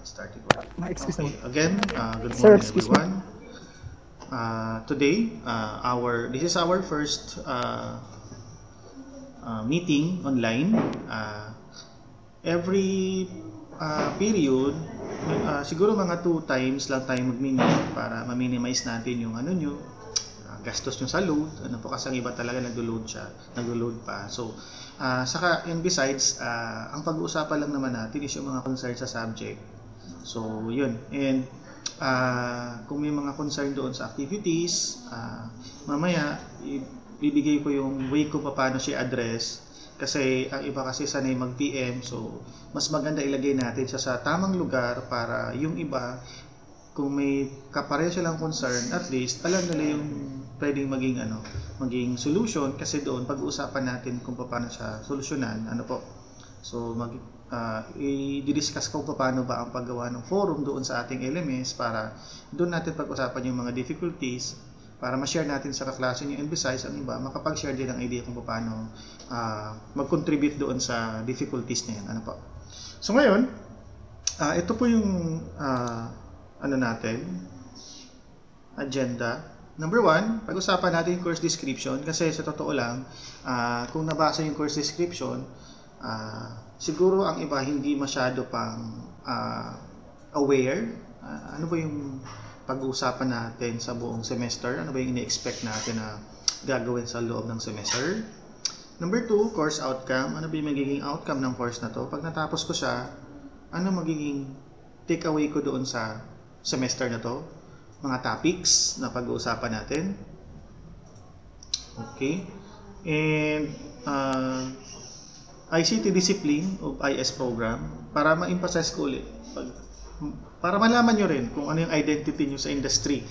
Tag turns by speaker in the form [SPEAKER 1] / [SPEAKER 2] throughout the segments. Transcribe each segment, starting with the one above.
[SPEAKER 1] Start recording.
[SPEAKER 2] Excuse
[SPEAKER 1] Okay,
[SPEAKER 2] me.
[SPEAKER 1] again, good
[SPEAKER 2] Sir,
[SPEAKER 1] morning
[SPEAKER 2] excuse me.
[SPEAKER 1] everyone. Today, this is our first meeting online. Every period, siguro mga 2 times lang tayo mag-meet para ma-minimize natin yung gastos nyo sa load. Ano po, kasi ang iba talaga naglo-load pa. So, and besides, ang pag-uusapan lang naman natin is yung mga concern sa subject. So, yun. And kung may mga concern doon sa activities, mamaya ibibigay ko yung way ko paano siya address. Kasi ang iba kasi sanay mag-PM, so mas maganda ilagay natin siya sa tamang lugar para yung iba, kung may kapareho silang concern, at least alam nila yung pwedeng maging solution, kasi doon pag-uusapan natin kung paano siya solusyonan. So i-discuss ko paano ba ang paggawa ng forum doon sa ating LMS para doon natin pag-usapan yung mga difficulties para ma-share natin sa kaklase niyo, and besides ang iba makapag-share din ng idea kung paano mag-contribute doon sa difficulties na yan. So ngayon, ito po yung natin agenda. Number 1, pag-usapan natin yung course description, kasi sa totoo lang, kung nabasa yung course description, siguro ang iba hindi masyado pang aware. Ano ba yung pag-uusapan natin sa buong semester? Ano ba yung ini-expect natin na gagawin sa loob ng semester? Number 2, course outcome. Ano ba yung magiging outcome ng course na to? Pag natapos ko siya, ano magiging takeaway ko doon sa semester na to? Mga topics na pag-uusapan natin. Okay. And ICT discipline of IS program, para ma-emphasize ko ulit, para malaman nyo rin kung ano yung identity nyo sa industry.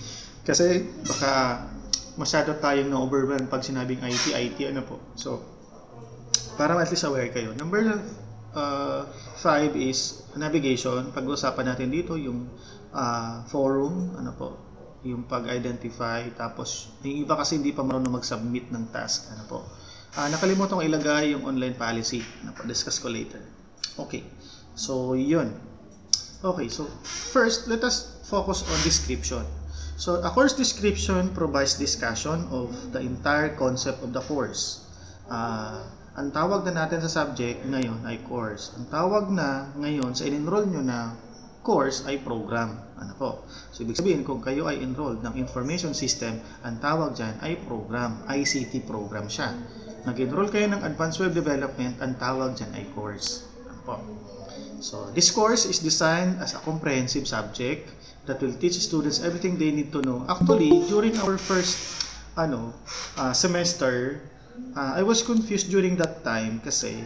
[SPEAKER 1] Kasi baka masyado tayong na-overwhelm pag sinabing IT. So, para at least aware kayo. Number 5 is navigation. Pag-uusapan natin dito yung forum, yung pag-identify, tapos yung iba kasi hindi pa marunong mag-submit ng task. Nakalimutan ko ilagay yung online policy. Discuss ko later. Okay, so yun. Okay, so first, let us focus on description. So a course description provides discussion of the entire concept of the course. Ang tawag na natin sa subject ngayon ay course. Ang tawag na ngayon sa in-enroll nyo na course ay program. So ibig sabihin, kung kayo ay enrolled ng information system, ang tawag dyan ay program. ICT program siya. Nag-enroll kayo ng advanced web development, ang tawag dyan ay course. So this course is designed as a comprehensive subject that will teach students everything they need to know. Actually, during our first semester, I was confused during that time kasi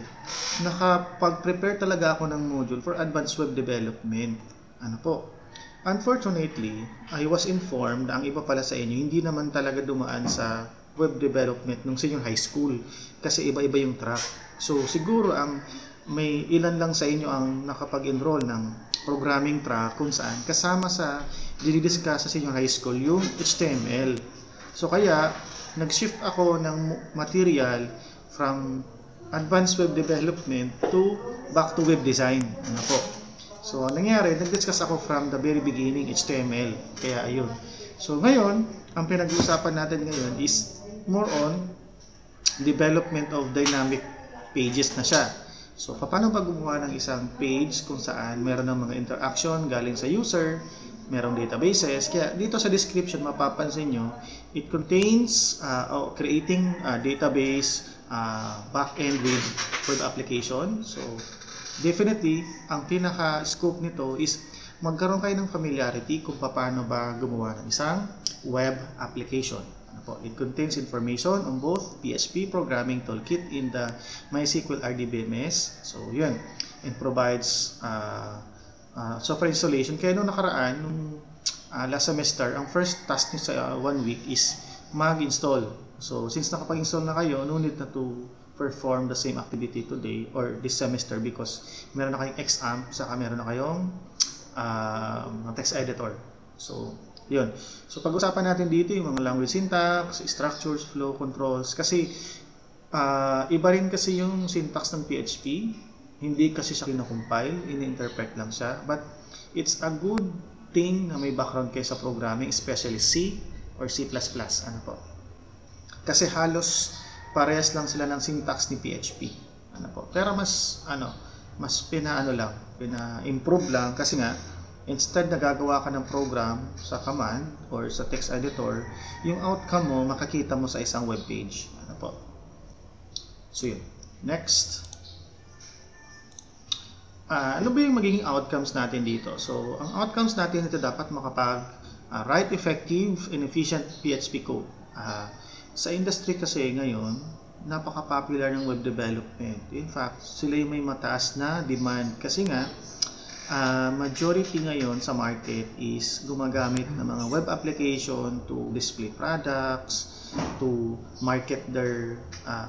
[SPEAKER 1] nakapag-prepare talaga ako ng module for advanced web development. Unfortunately, I was informed na ang iba pala sa inyo hindi naman talaga dumaan sa web development nung senior high school kasi iba-iba yung track. So siguro may ilan lang sa inyo ang nakapag-enroll ng programming track kung saan kasama sa dinidiscuss sa senior high school yung HTML. So kaya nag-shift ako ng material from advanced web development to back to web design. So nangyari, nag-discuss ako from the very beginning HTML. Kaya ayun. So ngayon, ang pinag-uusapan natin ngayon is more on development of dynamic pages na siya. So paano ba gumawa ng isang page kung saan meron ng mga interaction galing sa user, merong databases. Kaya dito sa description mapapansin nyo, it contains creating a database, back-end with web application. So definitely, ang pinaka-scope nito is magkaroon kayo ng familiarity kung paano ba gumawa ng isang web application. It contains information on both PHP programming toolkit in the MySQL RDBMS. So yun, it provides software installation. Kaya nung nakaraan, last semester, ang first task nyo sa 1 week is mag-install. So since nakapag-install na kayo, no need na to perform the same activity today or this semester because meron na kayong XAMPP, saka meron na kayong text editor. So yun. So pag-usapan natin dito yung mga language syntax, structures, flow controls, kasi iba rin kasi yung syntax ng PHP. Hindi kasi siya kinocompile, ini-interpret lang siya. But it's a good thing na may background kayo sa programming, especially C or C++. Ano po? Kasi halos parehas lang sila ng syntax ni PHP. Ano po? Pero mas pina-improve lang kasi nga instead na gagawa ka ng program sa command or sa text editor, yung outcome mo makakita mo sa isang web page. Ano po? So yun. Next. Ano ba yung magiging outcomes natin dito? So, ang outcomes natin ito dapat write effective and efficient PHP code. Sa industry kasi ngayon, napaka-popular ng web development. In fact, sila yung may mataas na demand kasi nga, majority ngayon sa market is gumagamit ng mga web application to display products, to market their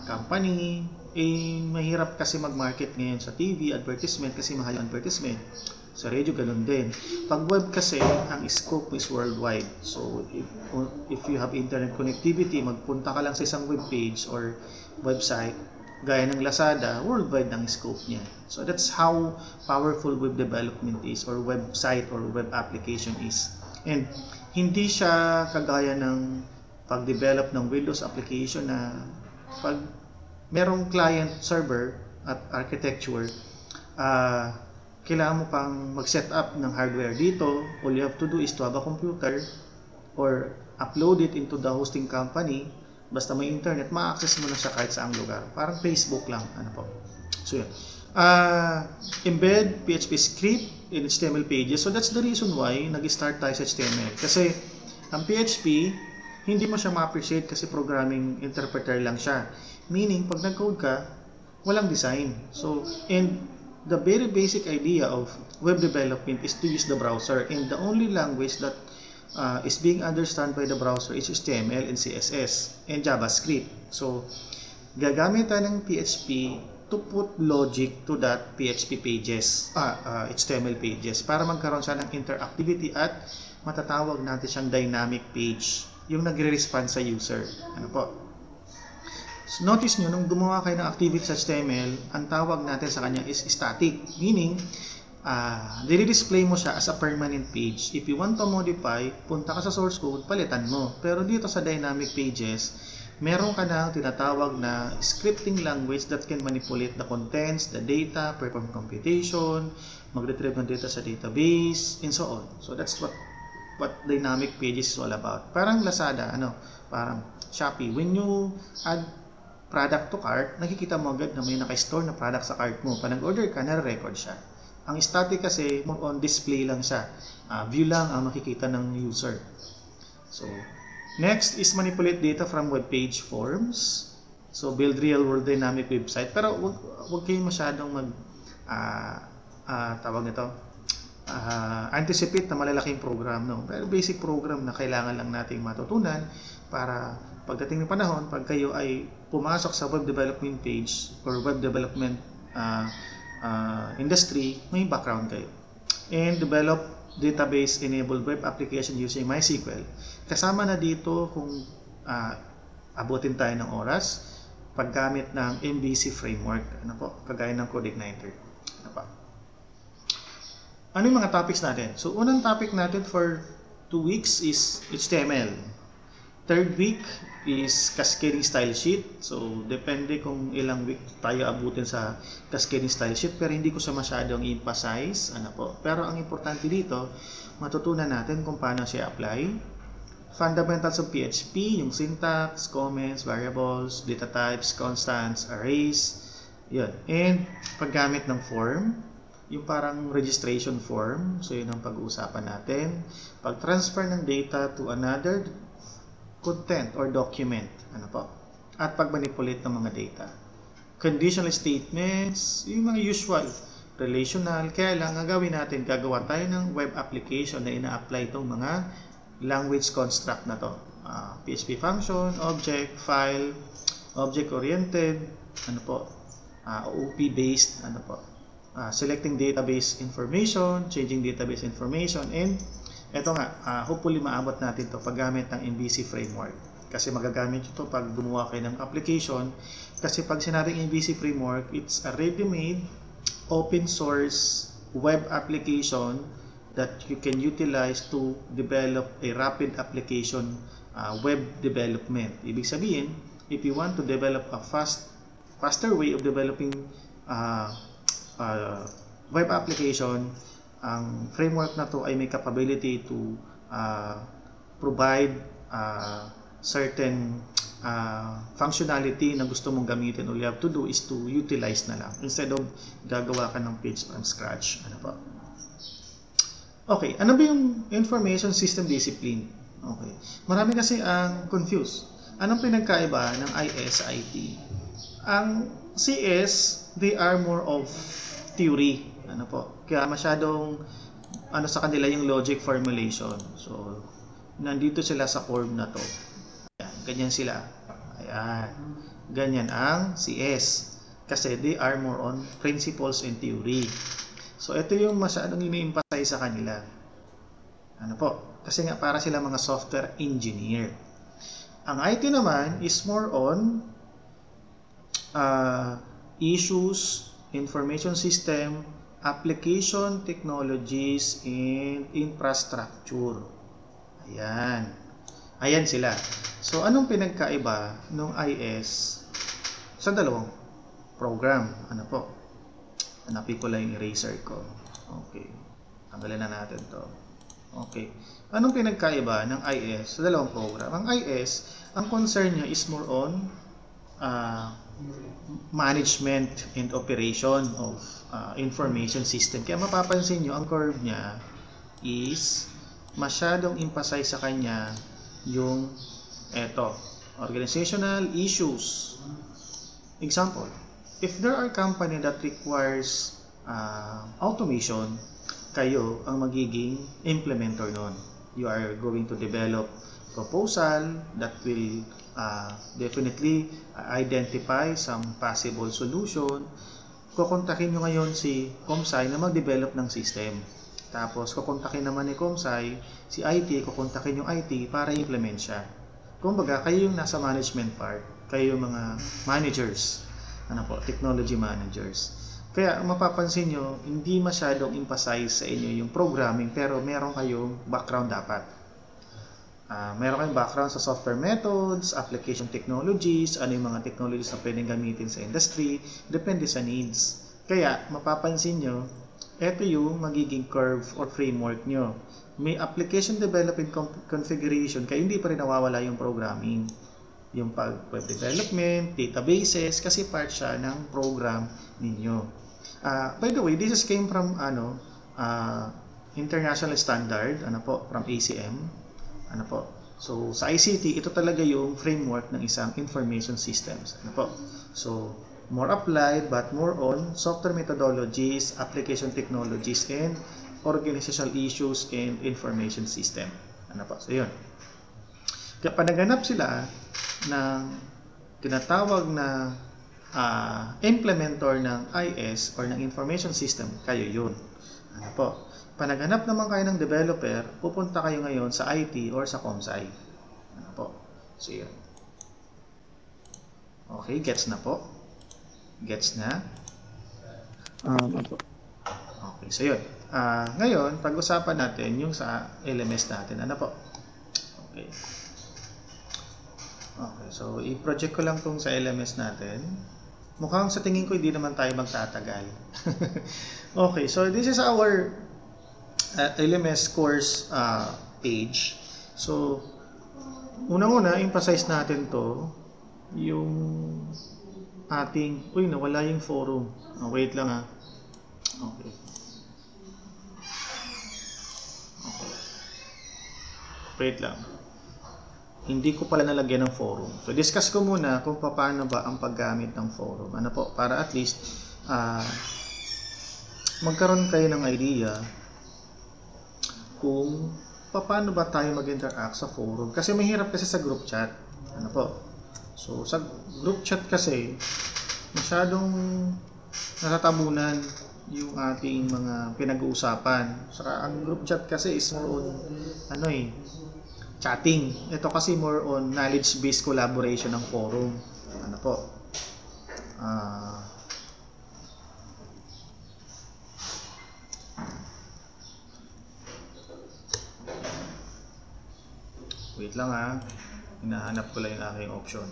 [SPEAKER 1] company. Mahirap kasi mag-market ngayon sa TV, advertisement kasi mahal yung advertisement. Sa radio, ganun din. Pag web kasi, ang scope is worldwide. So, if you have internet connectivity, magpunta ka lang sa isang web page or website, gaya ng Lazada, worldwide ang scope niya. So, that's how powerful web development is or website or web application is. And hindi siya kagaya ng pag-develop ng Windows application na pag merong client server at architecture, kailangan mo pang mag-set up ng hardware dito. All you have to do is to have a computer or upload it into the hosting company. Basta may internet, ma-access mo na siya kahit saang lugar. Parang Facebook lang. Ano po? So yun. Embed PHP script in HTML pages. So that's the reason why nag-start tayo sa HTML. Kasi ang PHP, hindi mo siya ma-appreciate kasi programming interpreter lang siya. Meaning, pag nag-code ka, walang design. So, and the very basic idea of web development is to use the browser, and the only language that is being understood by the browser is HTML and CSS and JavaScript. So, gagamit tayo ng PHP to put logic to that PHP pages, HTML pages, para magkaroon siya ng interactivity at matatawag natin siyang dynamic page, yung nagre-respond sa user. Ano po? So, notice nyo, nung gumawa kayo ng activity sa HTML, ang tawag natin sa kanya is static. Meaning, dire-display mo siya as a permanent page. If you want to modify, punta ka sa source code, palitan mo. Pero dito sa dynamic pages, meron ka na tinatawag na scripting language that can manipulate the contents, the data, perform computation, mag-retrieve ng data sa database, and so on. So, that's what dynamic pages is all about. Parang Lazada, parang Shopee. When you add product to cart, nakikita mo agad na may naka-store na product sa cart mo. Pag nag-order ka, nare-record siya. Ang static kasi, more on display lang siya. View lang ang makikita ng user. So, next is manipulate data from web page forms. So, build real-world dynamic website. Pero wag kayo masyadong anticipate na malalaking program. No? Pero basic program na kailangan lang nating matutunan para pagdating ng panahon, pag kayo ay pumasok sa web development page or web development industry, may background kayo. And develop database-enabled web application using MySQL. Kasama na dito kung abutin tayo ng oras, paggamit ng MVC framework, kagaya ng CodeIgniter. Ano yung mga topics natin? So, unang topic natin for 2 weeks is HTML. Third week is cascading style sheet. So, depende kung ilang week tayo abutin sa cascading style sheet, pero hindi ko siya masyadong emphasize. Pero ang importante dito, matutunan natin kung paano siya apply. Fundamentals of PHP, yung syntax, comments, variables, data types, constants, arrays. Yun. And paggamit ng form, yung parang registration form. So, yun ang pag-uusapan natin. Pag-transfer ng data to another content or document. At pag-manipulate ng mga data. Conditional statements, yung mga usual. Relational. Kaya lang, gagawin natin, gagawa tayo ng web application na ina-apply itong mga language construct na to. PHP function, object, file, object-oriented, OOP-based, selecting database information, changing database information, and ito nga, hopefully maabot natin to paggamit ng MVC framework. Kasi magagamit ito pag gumawa kayo ng application. Kasi pag sinabing MVC framework, it's a ready-made, open source web application that you can utilize to develop a rapid application web development. Ibig sabihin, if you want to develop a faster way of developing web application, ang framework na to ay may capability to provide certain functionality na gusto mong gamitin. All you have to do is to utilize na lang instead of gagawa ka ng page from scratch. Ano pa? Okay, ano ba yung information system discipline? Okay. Marami kasi ang confused. Anong pinagkaiba ng IS sa IT? Ang CS, they are more of theory. Ano po? Kaya masyadong sa kanila yung logic formulation. So, nandito sila sa core na to. Ayan, ganyan sila. Ayan. Ganyan ang CS. Kasi they are more on principles and theory. So, ito yung masyadong ini-emphasize sa kanila. Ano po? Kasi nga para sila mga software engineer. Ang IT naman is more on issues, information system, application technologies, and infrastructure. Ayan. Ayan sila. So, anong pinagkaiba ng IS sa dalawang program? Ano po? Hanapin ko lang yung eraser ko. Okay. Tanggalin na natin to. Okay. Anong pinagkaiba ng IS sa dalawang program? Ang IS, ang concern niya is more on management and operation of information system. Kaya mapapansin nyo, ang curve niya is masyadong emphasize sa kanya yung organizational issues. Example, if there are company that requires automation, kayo ang magiging implementer nun. You are going to develop proposal that will definitely identify some possible solution. Kukontakin nyo ngayon si Comsci na mag-develop ng system. Tapos kukontakin naman ni Comsci si IT, kukontakin yung IT para i-implement siya. Kumbaga, kayo yung nasa management part, kayo yung mga managers, technology managers. Kaya mapapansin nyo, hindi masyadong emphasize sa inyo yung programming, pero meron kayong background dapat. Meron kayong background sa software methods, application technologies, ano yung mga technologies na pwedeng gamitin sa industry, depende sa needs. Kaya mapapansin nyo, ito yung magiging curve or framework nyo. May application development configuration, kaya hindi pa rin nawawala yung programming. Yung web development, databases, kasi part siya ng program ninyo. By the way, this came from international standard, from ACM. So sa ICT, ito talaga yung framework ng isang information systems. So more applied but more on software methodologies, application technologies, and organizational issues and information system. So yun. Kaya panaganap sila ng tinatawag na implementor ng IS or ng information system, kayo yun. Panaganap naman kayo ng developer, pupunta kayo ngayon sa IT or sa Comsci. So yun. Okay, gets na po? Gets na? Okay, so yun. Ngayon, pag-usapan natin yung sa LMS natin. Okay. Okay, so i-project ko lang itong sa LMS natin. Mukhang sa tingin ko hindi naman tayo magtatagal. Okay, so this is our LMS course page. So, unang-una, emphasize natin to yung ating, nawala yung forum. Wait lang Okay. Wait lang. Hindi ko pala nalagyan ng forum. So, discuss ko muna kung paano ba ang paggamit ng forum. Para at least magkaroon kayo ng idea kung paano ba tayo mag-interact sa forum. Kasi mahirap kasi sa group chat. So, sa group chat kasi, masyadong natatabunan yung ating mga pinag-uusapan. Saka ang group chat kasi is more on, chatting. Ito kasi more on knowledge-based collaboration ng forum. Wait lang ha. Hinahanap ko lang yung aking option.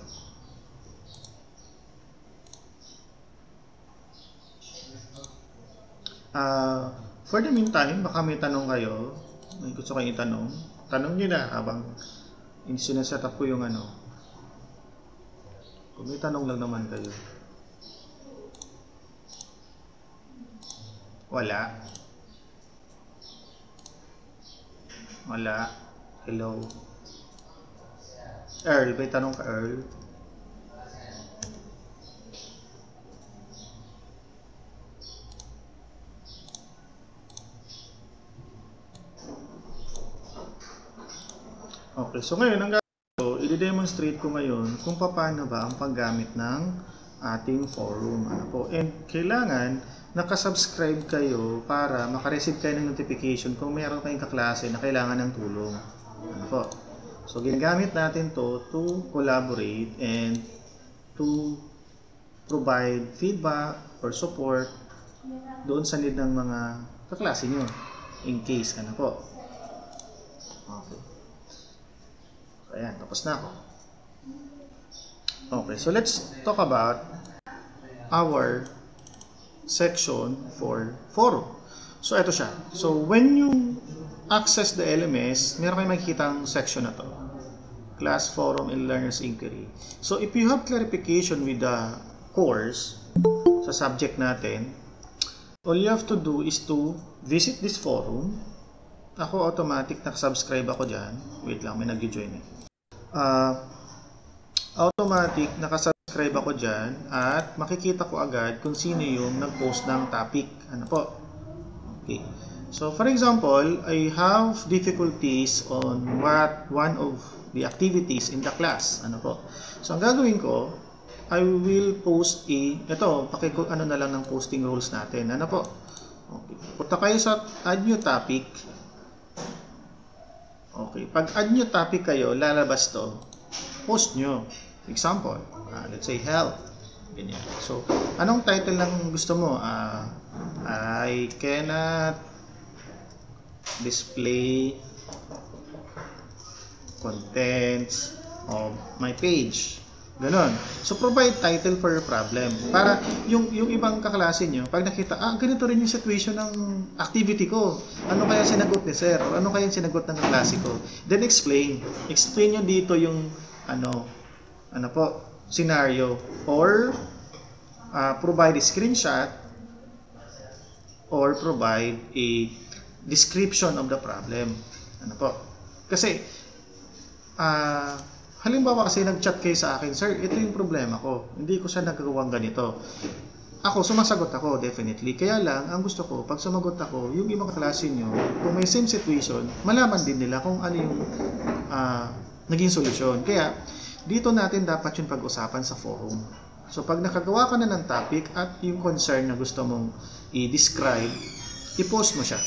[SPEAKER 1] For the meantime, baka may tanong kayo. May gusto kayong itanong. Tanong nyo na habang sineset up ko yung ano. Kung may tanong lang naman kayo. Wala. Wala. Hello. Earl, may tanong ka, Earl? Okay, so ngayon ang gagawin ko, i-demonstrate ko ngayon kung paano ba ang paggamit ng ating forum. Ano po? And kailangan nakasubscribe kayo para makareceive kayo ng notification kung meron kayong kaklase na kailangan ng tulong. Ano po? So ginagamit natin to collaborate and to provide feedback or support doon sa need ng mga kaklase nyo in case. Ano po? Okay. Ayan, tapos na ako. Okay, so let's talk about our section for forum. So, ito siya. So, when you access the LMS, meron kayong makikitang section na to. Class, Forum, and Learner's Inquiry. So, if you have clarification with the course sa subject natin, all you have to do is to visit this forum. Ako, automatic nakasubscribe ako dyan. Wait lang, may nag-join eh. Automatic nakasubscribe ako dyan at makikita ko agad kung sino yung nag-post ng topic. Ano po? Okay. So for example, I have difficulties on one of the activities in the class. Ano po? So ang gagawin ko, I will post ito, ano na lang ng posting rules natin. Ano po? Okay. Punta kayo sa add new topic. Okay, pag add new topic kayo, lalabas to, post nyo. Example, let's say health. Ganyan. So, anong title lang gusto mo? I cannot display contents of my page. Ganon. So, provide title for your problem. Para yung ibang kaklase nyo, pag nakita, ganito rin yung situation ng activity ko. Ano kaya sinagot ni sir? O ano kaya sinagot ng kaklase ko? Then explain. Explain nyo dito yung, ano po, scenario. Or, provide a screenshot or provide a description of the problem. Ano po? Kasi, halimbawa kasi nag-chat kayo sa akin, sir, ito yung problema ko. Hindi ko siya nagagawang ganito. Ako, sumasagot ako, definitely. Kaya lang, ang gusto ko, pag sumagot ako, yung ibang kaklase nyo, kung may same situation, malaman din nila kung ano yung naging solusyon. Kaya, dito natin dapat yung pag-usapan sa forum. So, pag nakagawa ka na ng topic at yung concern na gusto mong i-describe, i-post mo siya.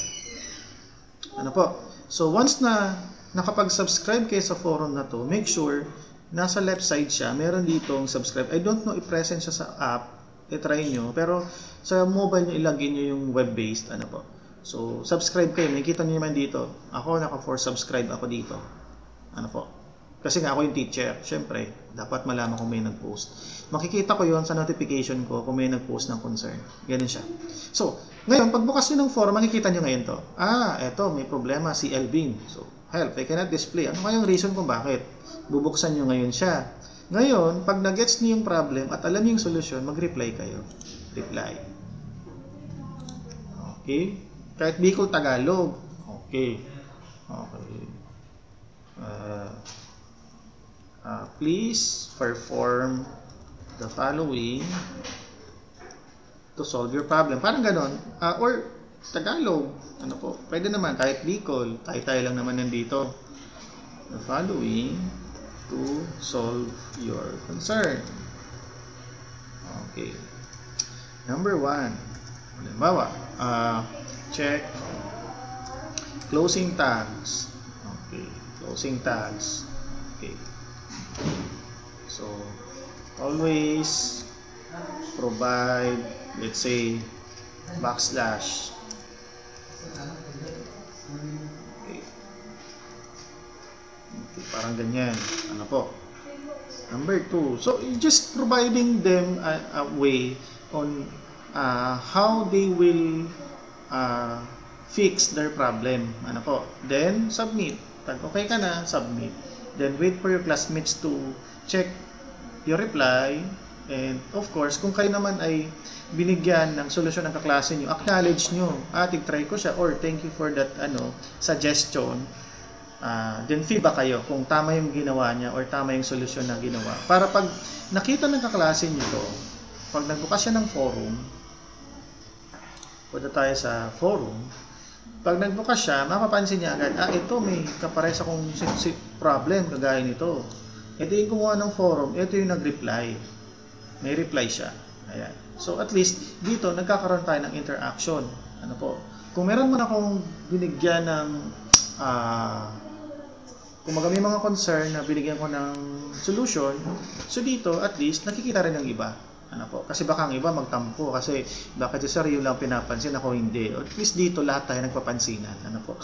[SPEAKER 1] Ano po? So, once na nakapag-subscribe kayo sa forum na to, make sure nasa left side siya, meron ditong subscribe. I don't know if present siya sa app, i-try nyo, pero sa mobile nyo, ilagin nyo yung web-based, ano po. So, subscribe kayo, nakikita nyo naman dito. Ako, naka-4 subscribe ako dito. Ano po. Kasi nga ako yung teacher, syempre, dapat malaman kung may nag-post. Makikita ko yon sa notification ko kung may nag-post ng concern. Ganun siya. So, ngayon, pagbukas nyo ng forum, makikita nyo ngayon to. Eto, may problema si Elvin. So, help, I cannot display. Ano kayang reason kung bakit? Bubuksan nyo ngayon siya. Ngayon, pag nag-gets nyo yung problem at alam nyo yung solusyon, mag-reply kayo. Reply. Okay? Kahit Bicol Tagalog. Okay. Okay. Please perform the following to solve your problem. Parang ganon. Or Tagalog. Ano po? Pwede naman. Kahit Bicol. Tayo lang naman nandito. The following to solve your concern. Okay. Number 1. Halimbawa, check closing tags. Okay. Closing tags. Okay. So, always provide, let's say, backslash. Okay. Para Parang ganyan. Ano po? Number 2. So, just providing them a way on how they will fix their problem. Ano po? Then, submit. Pag okay ka na, submit. Then, wait for your classmates to check your reply. And, of course, kung kayo naman ay binigyan ng solusyon ng kaklase nyo, acknowledge nyo, tig-try ko siya, or thank you for that suggestion. Then feedback kayo kung tama yung ginawa niya or tama yung solusyon na ginawa. Para pag nakita ng kaklase nyo to, pag nagbukas siya ng forum, punta tayo sa forum, pag nagbukas siya, mapapansin niya agad, ito may kapares akong problem, kagaya nito. Ito yung kumuha ng forum, ito yung nag-reply. May reply siya. Ayan. So at least, dito, nagkakaroon tayo ng interaction. Ano po? Kung meron man akong binigyan ng kung may mga concern na binigyan ko ng solution, so dito, at least, nakikita rin ng iba. Ano po? Kasi baka ang iba magtampo, kasi bakit si sir yung lang pinapansin, ako hindi. At least dito, lahat tayo nagpapansinan. Ano po?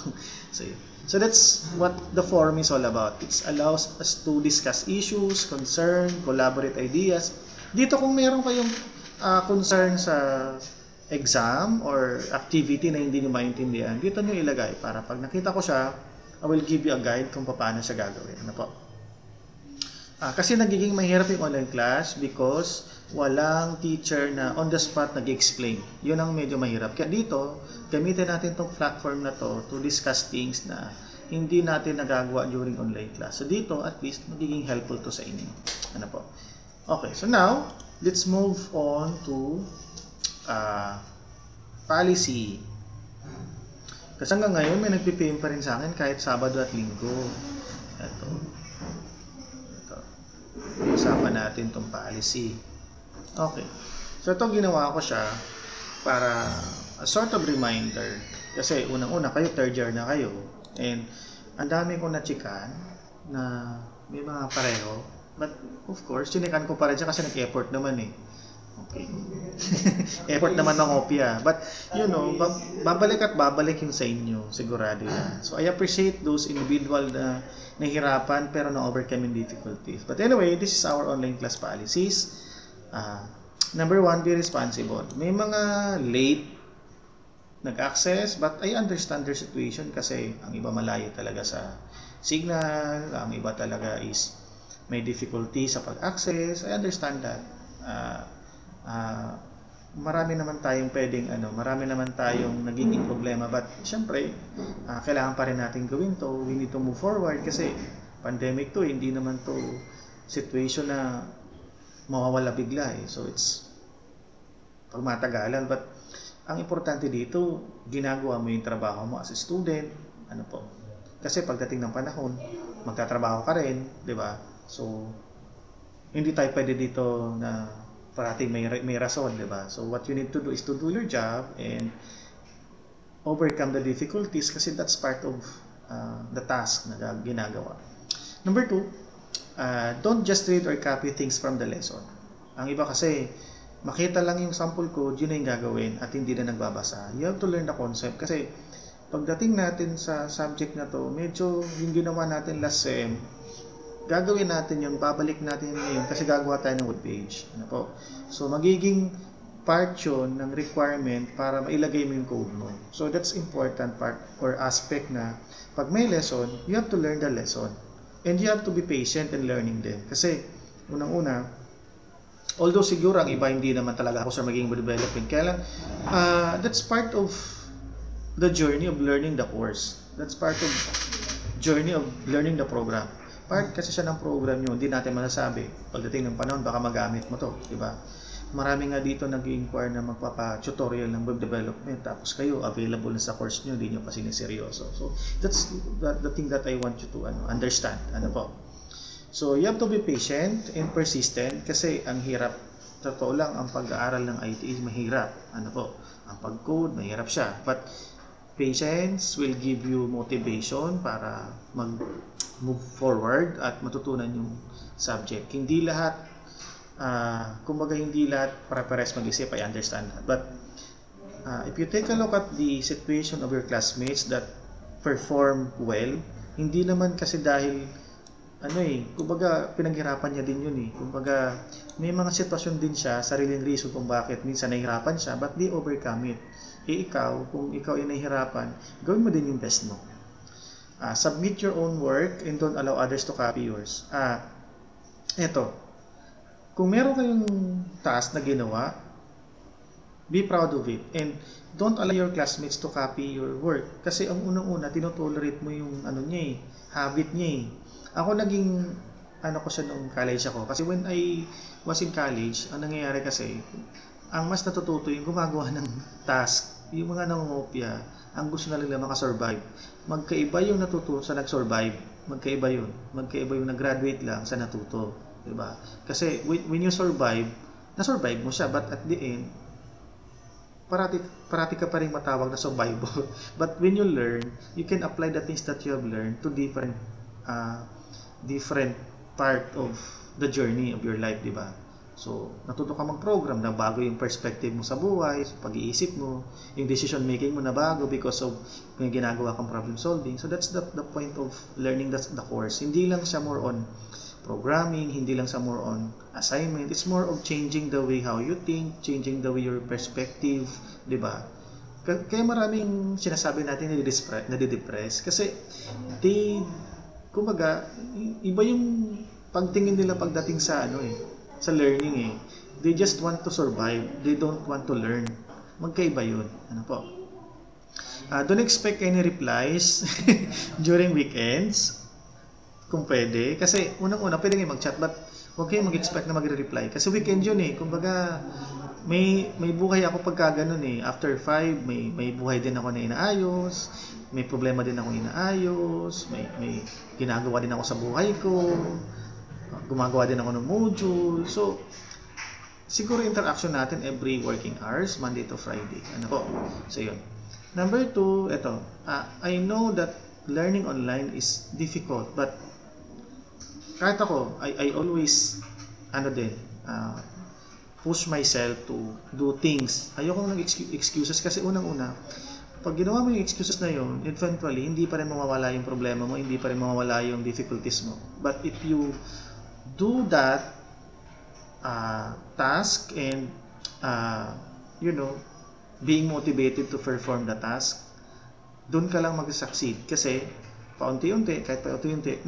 [SPEAKER 1] So that's what the forum is all about. It allows us to discuss issues, concern, collaborate ideas. Dito, kung meron kayong concern sa exam or activity na hindi nyo maintindihan, dito nyo ilagay para pag nakita ko siya, I will give you a guide kung paano siya gagawin. Ano po? Kasi nagiging mahirap yung online class because walang teacher na on the spot nag-explain. Yun ang medyo mahirap. Kaya dito, gamitin natin tong platform na to to discuss things na hindi natin nagagawa during online class. So dito, at least, magiging helpful to sa inyo. Ano po? Okay, so now, let's move on to policy. Kasi hanggang ngayon, may nagpipim pa rin sa akin kahit Sabado at Linggo. Ito. Usapan natin itong policy. Okay. So, ito ginawa ko siya para a sort of reminder. Kasi unang-una, kayo third year na kayo. And ang dami kong nachikan na may mga pareho. But of course, chinikan ko pa rin siya kasi nag-effort naman eh. Okay. Effort naman ng kopya. But, you know, babalik at babalik yung sa inyo. Sigurado yan. So, I appreciate those individual na nahihirapan pero na-overcome yung difficulties. But anyway, this is our online class policies. Number 1, be responsible. May mga late nag-access, but I understand their situation kasi ang iba malayo talaga sa signal, ang iba talaga is may difficulty sa pag-access. I understand that. Marami naman tayong marami naman tayong nagiging problema, but syempre kailangan pa rin natin gawin to. We need to move forward kasi pandemic to, hindi naman to situation na mawawala bigla eh. So it's pag matagalan, but ang importante dito, ginagawa mo yung trabaho mo as a student. Ano po? Kasi pagdating ng panahon, magtatrabaho ka rin, di ba? So hindi tayo pwede dito na parating may rason, di ba? So what you need to do is to do your job and overcome the difficulties kasi that's part of the task na ginagawa. Number 2, don't just read or copy things from the lesson. Ang iba kasi, makita lang yung sample code, yun na yung gagawin at hindi na nagbabasa. You have to learn the concept kasi pagdating natin sa subject na to, medyo yung ginawa natin last sem, gagawin natin yun, babalik natin ngayon kasi gagawa tayo ng webpage. Ano po? So, magiging part yun ng requirement para mailagay mo yung code mo. So, that's important part or aspect na pag may lesson, you have to learn the lesson. And you have to be patient in learning them. Kasi, unang-una, although siguro ang iba hindi naman talaga ako sa magiging development, kaya lang, that's part of the journey of learning the course. That's part of journey of learning the program. Part kasi siya ng program nyo, hindi natin masasabi. Pagdating ng panahon, baka magamit mo to, di ba? Marami nga dito nag-inquire na magpapa-tutorial ng web development, tapos kayo available na sa course nyo, hindi nyo pa siniseryoso. So, that's the thing that I want you to understand. Ano po? So, you have to be patient and persistent kasi ang hirap. Totoo lang, ang pag-aaral ng IT is mahirap. Ano po? Ang pag-code, mahirap siya. But, patience will give you motivation para mag-move forward at matutunan yung subject. Hindi lahat, kumbaga hindi lahat para-pares mag-isip, I understand that. But if you take a look at the situation of your classmates that perform well, hindi naman kasi dahil kumbaga pinaghirapan niya din yun eh. Kumbaga may mga sitwasyon din siya, sariling reason kung bakit minsan nahihirapan siya, but they overcome it. Ikaw, kung ikaw ay nahihirapan, gawin mo din yung best mo. Submit your own work and don't allow others to copy yours. Eto, kung meron kayong task na ginawa, be proud of it and don't allow your classmates to copy your work. Kasi ang unang-una, tinotolerate mo yung habit niya eh. Ako naging, ko siya nung college ako. Kasi when I was in college, ang nangyayari kasi, ang mas natututo yung gumagawa ng task. Yung mga nangungopia, ang gusto na nila makasurvive. Magkaiba yung natuto sa nag-survive. Magkaiba yun. Magkaiba yung nag-graduate lang sa natuto. Diba? Kasi when you survive, na-survive mo siya. But at the end, parati ka pa rin matawag na survival. But when you learn, you can apply the things that you have learned to different part of the journey of your life, di ba? So, natuto ka mag-program na bago yung perspective mo sa buhay, pag-iisip mo, yung decision making mo na bago because of yung ginagawa kang problem solving. So, that's the point of learning the course. Hindi lang siya more on programming, hindi lang sa more on assignment. It's more of changing the way how you think, changing the way your perspective, di ba? Kaya maraming sinasabi natin na di-depress kasi kumbaga, iba yung pagtingin nila pagdating sa sa learning eh. They just want to survive. They don't want to learn. Magkaiba yun. Don't expect any replies during weekends. Kung pwede. Kasi unang-una, pwede kayo mag-chat but huwag kayo mag-expect na magre-reply. Kasi weekend yun eh. Kumbaga, may buhay ako pagka ganun eh. After 5, may buhay din ako na inaayos. May problema din ako inaayos, may ginagawa din ako sa buhay ko, gumagawa din ako ng module. So, siguro interaction natin every working hours, Monday to Friday. So, yun. Number 2, I know that learning online is difficult, but kahit ako, I always, push myself to do things. Ayoko ng excuses kasi unang-una, pag ginawa mo yung excuses na yun, eventually, hindi pa rin mawawala yung problema mo, hindi pa rin mawawala yung difficulties mo. But if you do that task and, being motivated to perform the task, doon ka lang mag-succeed. Kasi, kahit paunti-unti,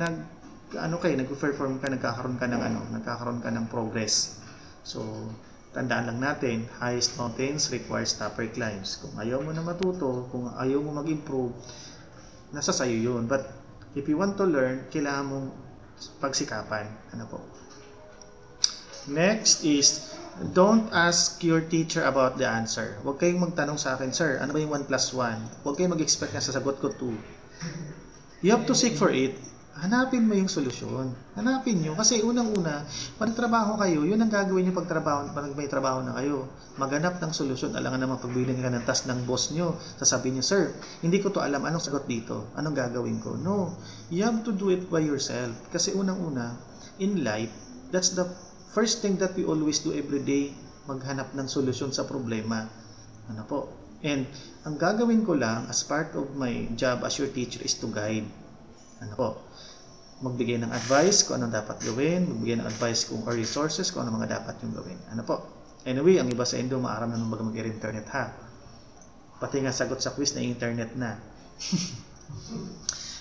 [SPEAKER 1] nag-perform ka, nagkakaroon ka ng progress. So, tandaan lang natin, highest mountains requires tougher climbs. Kung ayaw mo na matuto, kung ayaw mo mag-improve, nasa sayo yun. But if you want to learn, kailangan mong pagsikapan. Next is, don't ask your teacher about the answer. Huwag kayong magtanong sa akin, sir, ano ba yung 1 plus 1? Huwag kayong mag-expect na sasagot ko 2. You have to seek for it. Hanapin mo yung solusyon. Hanapin nyo. Kasi unang-una, magtrabaho kayo, yun ang gagawin nyo pag may trabaho na kayo. Maghanap ng solusyon. Alangan naman pagbilin ka ng task ng boss nyo. Sasabihin nyo, sir, hindi ko to alam. Anong sagot dito? Anong gagawin ko? No. You have to do it by yourself. Kasi unang-una, in life, that's the first thing that we always do every day. Maghanap ng solusyon sa problema. And ang gagawin ko lang as part of my job as your teacher is to guide. Magbigay ng advice kung anong dapat gawin, magbigay ng advice or resources kung ano mga dapat yung gawin. Anyway, ang iba sa Indo, maaram na nung mag-internet ha. Pati nga sagot sa quiz na internet na.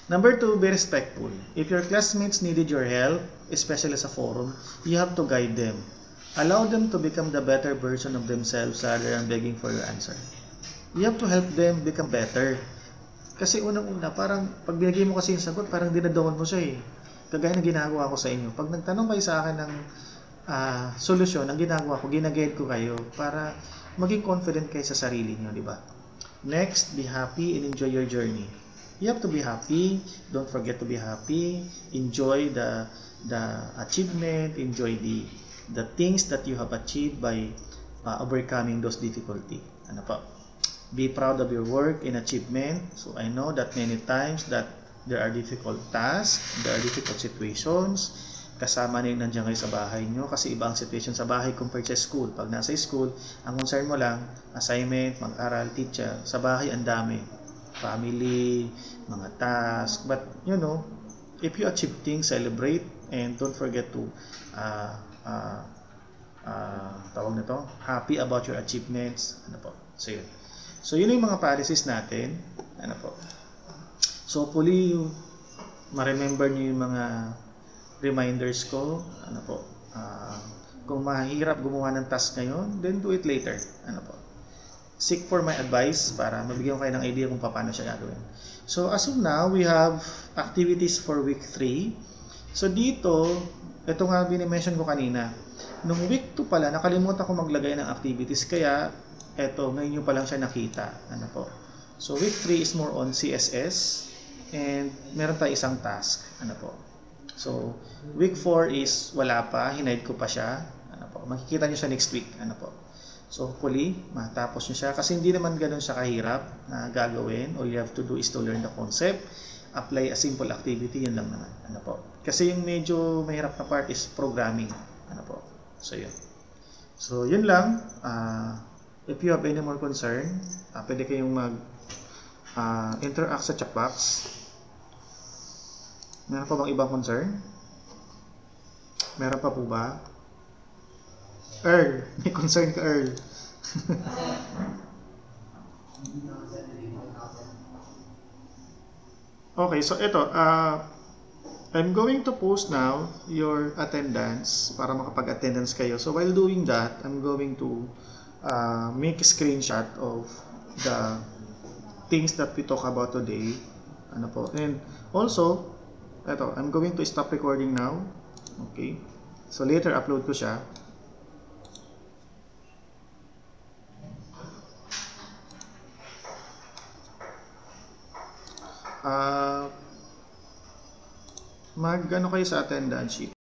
[SPEAKER 1] Number 2, be respectful. If your classmates needed your help, especially sa forum, you have to guide them. Allow them to become the better version of themselves rather than begging for your answer. You have to help them become better. Kasi unang-una, parang pag binigay mo kasi yung sagot, parang dinadawal mo siya eh. Kagaya na ginagawa ko sa inyo. Pag nagtanong kayo sa akin ng solusyon, ang ginagawa ko, ginaguide ko kayo para maging confident kayo sa sarili niyo, di ba? Next, be happy and enjoy your journey. You have to be happy. Don't forget to be happy. Enjoy the achievement. Enjoy the things that you have achieved by overcoming those difficulty. Be proud of your work and achievement. So I know that many times that there are difficult tasks, there are difficult situations. Kasama na yung nandiyan kayo sa bahay nyo kasi iba ang situation sa bahay compared sa school. Pag nasa school, ang concern mo lang, assignment, mag-aral, teacher. Sa bahay, ang dami. Family, mga tasks. But, if you achieve things, celebrate, and don't forget to uh, uh, tawag nito, happy about your achievements. Ano po? So yun. So yun yung mga policies natin. Ano po? So hopefully ma-remember niyo yung mga reminders ko. Ano po? Kung mahirap gumawa ng task ngayon, then do it later. Ano po? Seek for my advice para mabigyan ko kayo ng idea kung paano siya gagawin. So as of now, we have activities for week 3. So dito, ito nga binimension ko kanina. Nung week 2 pala, nakalimutan ko maglagay ng activities. Kaya, eto, ngayon nyo pa lang siya nakita. Ano po? So week 3 is more on CSS. And meron tayo isang task. Ano po? So, week 4 is wala pa. Hinide ko pa siya. Ano po? Makikita nyo siya next week. Ano po? So hopefully, matapos nyo siya. Kasi hindi naman ganun siya kahirap na gagawin. All you have to do is to learn the concept, apply a simple activity, yun lang naman. Ano po? Kasi yung medyo mahirap na part is programming. Ano po? So yun. So yun lang. If you have any more concern, pwede kayong interact sa chat box. Meron pa bang ibang concern? Meron pa po ba? Earl, may concern ka, Earl. Okay, so ito, I'm going to post now your attendance para makapag-attendance kayo. So while doing that, I'm going to make a screenshot of the things that we talk about today. Ano po? And also, ito, I'm going to stop recording now. Okay. So later upload ko siya. Mag-ano kayo sa attendance sheet.